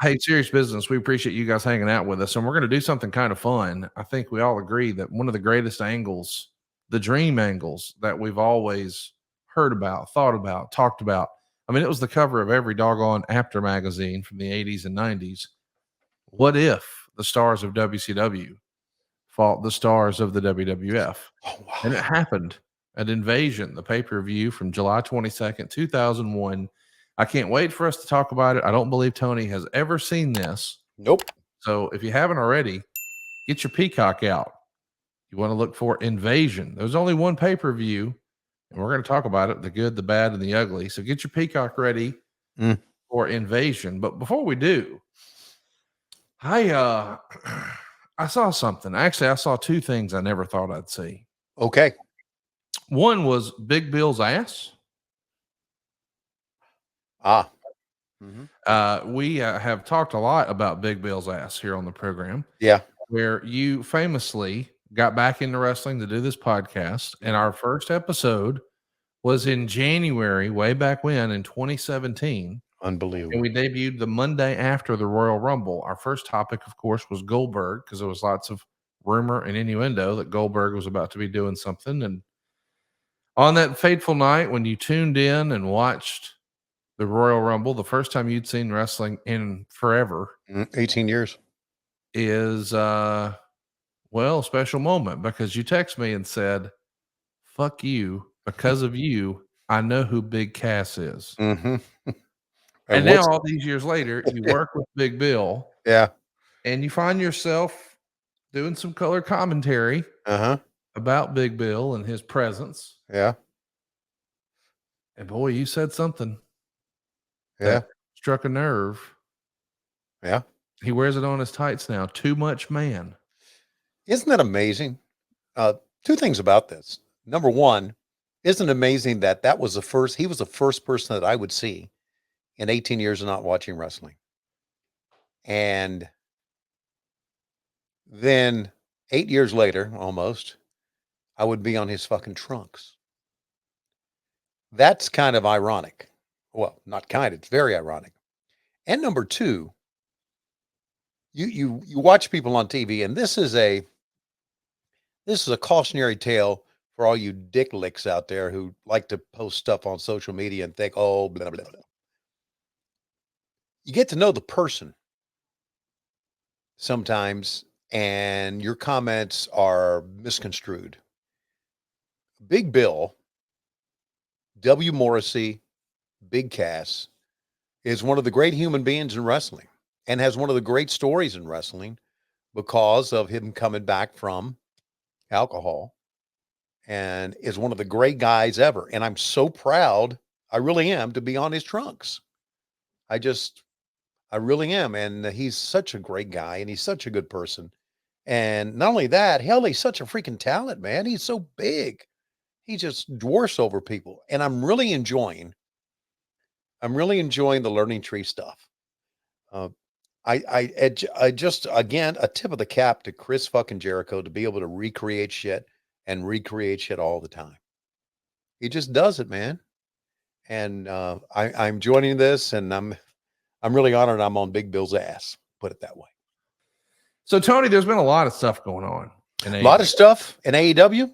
Hey, serious business. We appreciate you guys hanging out with us, and we're going to do something kind of fun. I think we all agree that one of the greatest angles, the dream angles that we've always heard about, thought about, talked about. I mean, it was the cover of every doggone After magazine from the 80s and 90s. What if the stars of WCW fought the stars of the WWF? Oh, And wow. it happened at Invasion, the pay-per-view from July 22nd, 2001. I can't wait for us to talk about it. I don't believe Tony has ever seen this. Nope. So if you haven't already, get your Peacock out. You want to look for Invasion. There's only one pay-per-view, and we're going to talk about it, the good, the bad, and the ugly. So get your Peacock ready Mm. for Invasion. But before we do, I I saw something. Actually, I saw two things I never thought I'd see. Okay. One was Big Bill's ass. Ah. Mhm. We have talked a lot about Big Bill's ass here on the program, Yeah. where you famously got back into wrestling to do this podcast. And Mhm. our first episode was in January, way back when in 2017. And Unbelievable. we debuted the Monday after the Royal Rumble. Our first topic, of course, was Goldberg, because there was lots of rumor and innuendo that Goldberg was about to be doing something. And on that fateful night, when you tuned in and watched the Royal Rumble, the first time you'd seen wrestling in forever, 18 years. is well, a special moment, because you text me and said, "Fuck you, because of you, I know who Big Cass is." Mhm. And And now what's all these years later, you work with Big Bill Yeah. and you find yourself doing some color commentary Uh-huh. about Big Bill and his presence. Yeah. And boy, you said something Yeah. that struck a nerve. Yeah. He wears it on his tights now. Too much man. Isn't that amazing? Uh, Two things about this. Number one, isn't it amazing that he was the first person that I would see in 18 years of not watching wrestling. And then 8 years later, almost, I would be on his fucking trunks. That's kind of ironic. Well, not kind, it's very ironic. And number two, you watch people on TV, and this is a cautionary tale for all you dick licks out there who like to post stuff on social media and think, oh, blah, blah, blah. You get to know the person sometimes, and your comments are misconstrued. Big Bill, W. Morrissey, Big Cass is one of the great human beings in wrestling and has one of the great stories in wrestling because of him coming back from alcohol and is one of the great guys ever. And I'm so proud, I really am, to be on his trunks. I just, I really am. And he's such a great guy and he's such a good person. And not only that, hell, he's such a freaking talent, man. He's so big. He just dwarfs over people. And I'm really enjoying the learning tree stuff. Uh, I just, again, a tip of the cap to Chris fucking Jericho to be able to recreate shit and recreate shit all the time. He just does it, man. And I'm joining this, and I'm really honored I'm on Big Bill's ass. Put it that way. So, Tony, there's been a lot of stuff going on in A lot of AEW. stuff in AEW.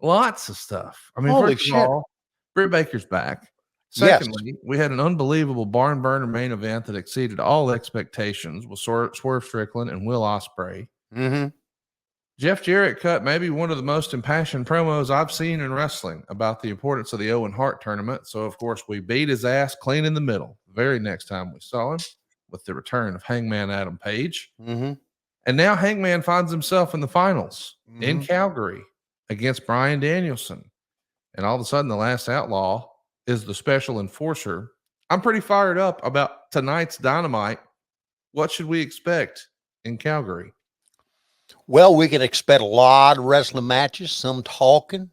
Lots of stuff. I mean, Holy first of shit! all, Britt Baker's back. Yes. Secondly, we had an unbelievable barn burner main event that exceeded all expectations with Swerve Strickland and Will Ospreay. Mm-hmm. Jeff Jarrett cut maybe one of the most impassioned promos I've seen in wrestling about the importance of the Owen Hart tournament. So, of course, we beat his ass clean in the middle the very next time we saw him with the return of Hangman Adam Page. Mm-hmm. And now Hangman finds himself in the finals in Mm-hmm. Calgary against Bryan Danielson. And all of a sudden, the last outlaw is the special enforcer. I'm pretty fired up about tonight's Dynamite. What should we expect in Calgary? Well, we can expect a lot of wrestling matches, some talking.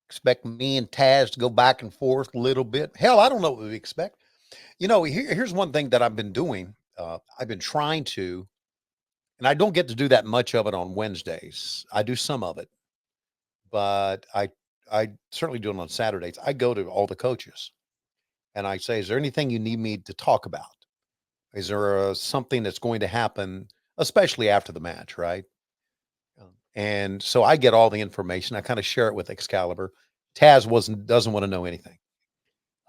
Expect me and Taz to go back and forth a little bit. Hell, I don't know what we expect. Here's one thing that I've been doing. I've been trying to, and I don't get to do that much of it on Wednesdays. I do some of it, but I certainly do it on Saturdays. I go to all the coaches and I say, "Is there anything you need me to talk about?" Is there something that's going to happen, especially after the match, right? And so I get all the information. I kind of share it with Excalibur. Taz doesn't want to know anything.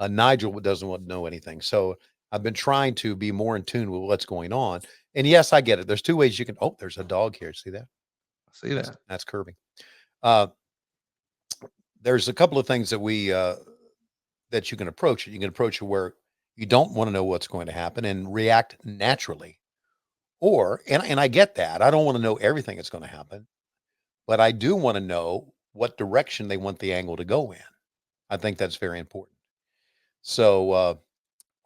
Nigel doesn't want to know anything. So I've been trying to be more in tune with what's going on. And yes, I get it. There's two ways you can. Oh, there's a dog here. See that? I see that. That's Kirby. Uh, there's a couple of things that that you can approach it. You can approach it where you don't want to know what's going to happen and react naturally. Or, and I get that. I don't want to know everything that's going to happen, but I do want to know what direction they want the angle to go in. I think that's very important. So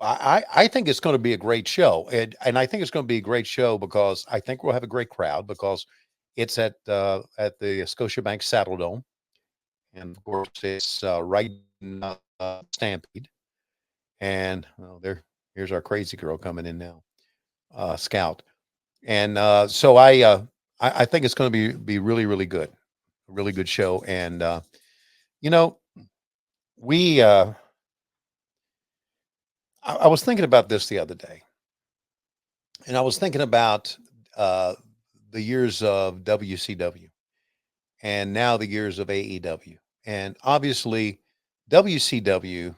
I think it's going to be a great show, and I think it's going to be a great show because I think we'll have a great crowd because it's at the Scotiabank Saddle Dome, and of course it's right in Stampede. And here's our crazy girl coming in now, Scout. And so I think it's going to be really, really good, a really good show. And you know, we I was thinking about this the other day, and I was thinking about the years of WCW and now the years of AEW. And obviously, WCW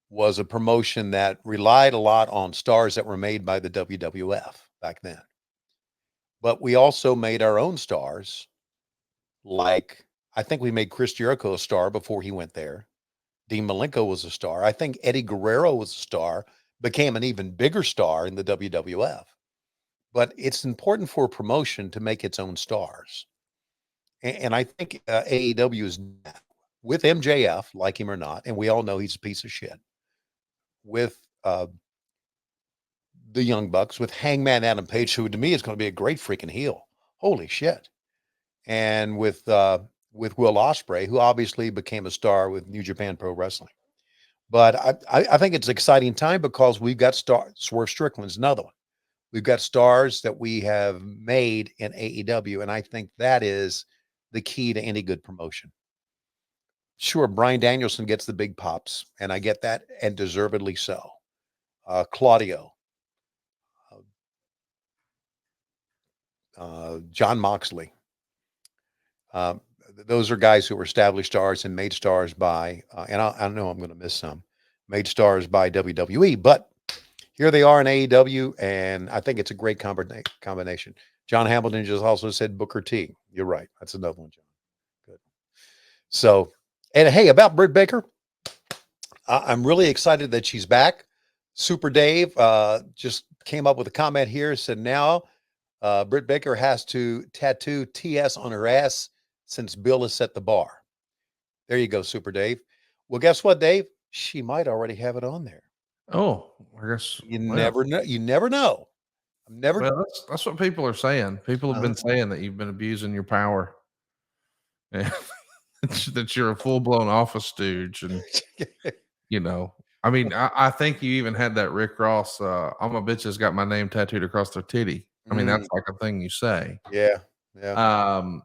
was a promotion that relied a lot on stars that were made by the WWF back then. But we also made our own stars. Like, I think we made Chris Jericho a star before he went there. Dean Malenko was a star. I think Eddie Guerrero was a star, became an even bigger star in the WWF. But it's important for a promotion to make its own stars. And I think AEW is with MJF, like him or not, and we all know he's a piece of shit, with the Young Bucks, with Hangman Adam Page, who to me is going to be a great freaking heel. Holy shit. And with Will Ospreay, who obviously became a star with New Japan Pro Wrestling. But I think it's an exciting time because we've got stars. Swerve Strickland's another one. We've got stars that we have made in AEW, and I think that is the key to any good promotion. Sure, Bryan Danielson gets the big pops, and I get that, and deservedly so. Claudio, John Moxley. Those are guys who were established stars and made stars by, and I know I'm going to miss some, made stars by WWE, but here they are in AEW, and I think it's a great combination. John Hamilton just also said Booker T. You're right. That's another one, John. Good. So, and hey, about Britt Baker, I'm really excited that she's back. Super Dave just came up with a comment here, said now Britt Baker has to tattoo TS on her ass since Bill has set the bar. There you go, Super Dave. Well, guess what, Dave? She might already have it on there. Oh, I guess You never know. You never know. I'm never. Well, that's what people are saying. People have been saying that you've been abusing your power, and that you're a full blown office stooge, and you know. I mean, I think you even had that Rick Ross. All my bitches got my name tattooed across their titty. I mean, that's like a thing you say. Yeah, yeah.